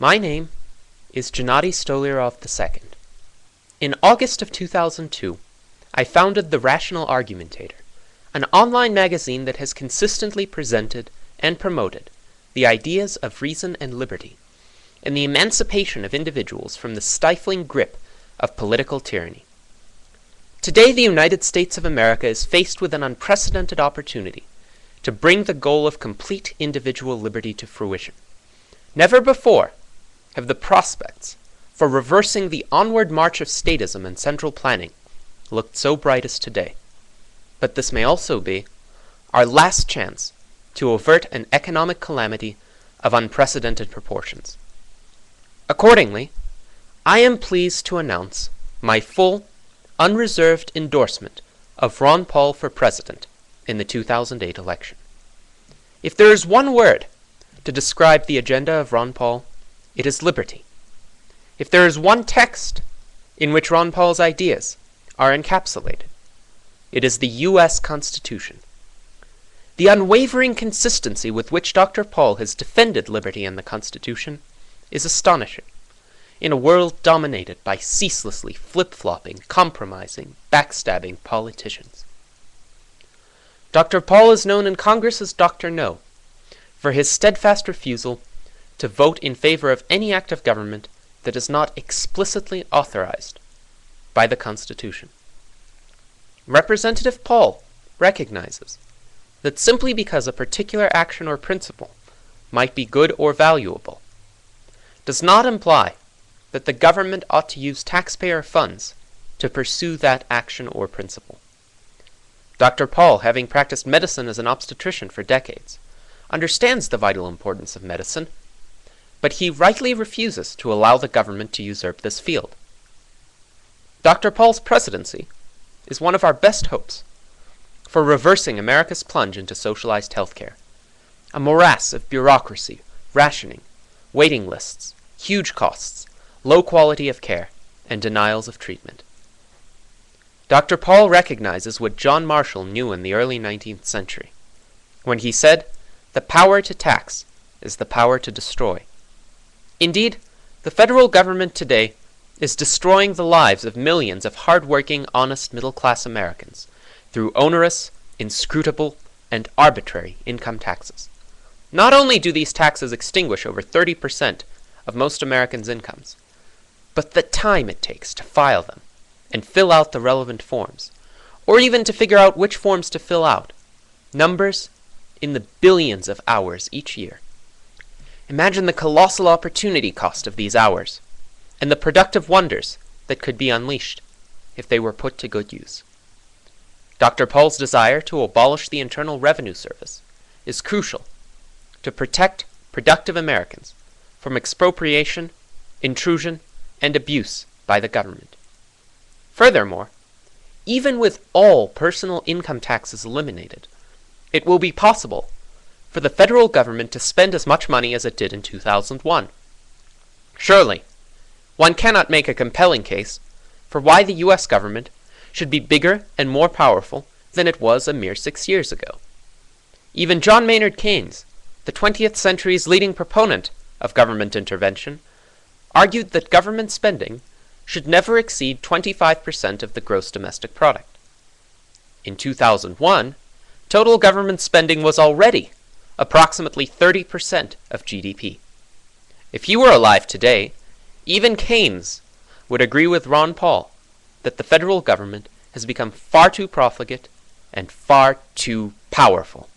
My name is Gennady Stolярov II. In August of 2002, I founded The Rational Argumentator, an online magazine that has consistently presented and promoted the ideas of reason and liberty, and the emancipation of individuals from the stifling grip of political tyranny. Today, the United States of America is faced with an unprecedented opportunity to bring the goal of complete individual liberty to fruition. Never before have the prospects for reversing the onward march of statism and central planning looked so bright as today. But this may also be our last chance to avert an economic calamity of unprecedented proportions. Accordingly, I am pleased to announce my full, unreserved endorsement of Ron Paul for president in the 2008 election. If there is one word to describe the agenda of Ron Paul, it is liberty. If there is one text in which Ron Paul's ideas are encapsulated, it is the U.S. Constitution. The unwavering consistency with which Dr. Paul has defended liberty and the Constitution is astonishing in a world dominated by ceaselessly flip-flopping, compromising, backstabbing politicians. Dr. Paul is known in Congress as Dr. No, for his steadfast refusal to vote in favor of any act of government that is not explicitly authorized by the Constitution. Representative Paul recognizes that simply because a particular action or principle might be good or valuable does not imply that the government ought to use taxpayer funds to pursue that action or principle. Dr. Paul, having practiced medicine as an obstetrician for decades, understands the vital importance of medicine, but he rightly refuses to allow the government to usurp this field. Dr. Paul's presidency is one of our best hopes for reversing America's plunge into socialized healthcare, a morass of bureaucracy, rationing, waiting lists, huge costs, low quality of care, and denials of treatment. Dr. Paul recognizes what John Marshall knew in the early 19th century, when he said, "The power to tax is the power to destroy." Indeed, the federal government today is destroying the lives of millions of hard-working, honest middle-class Americans through onerous, inscrutable, and arbitrary income taxes. Not only do these taxes extinguish over 30% of most Americans' incomes, but the time it takes to file them and fill out the relevant forms, or even to figure out which forms to fill out, numbers in the billions of hours each year. Imagine the colossal opportunity cost of these hours, and the productive wonders that could be unleashed if they were put to good use. Dr. Paul's desire to abolish the Internal Revenue Service is crucial to protect productive Americans from expropriation, intrusion, and abuse by the government. Furthermore, even with all personal income taxes eliminated, it will be possible for the federal government to spend as much money as it did in 2001. Surely, one cannot make a compelling case for why the U.S. government should be bigger and more powerful than it was a mere 6 years ago. Even John Maynard Keynes, the 20th century's leading proponent of government intervention, argued that government spending should never exceed 25% of the gross domestic product. In 2001, total government spending was already approximately 30% of GDP. If he were alive today, even Keynes would agree with Ron Paul that the federal government has become far too profligate and far too powerful.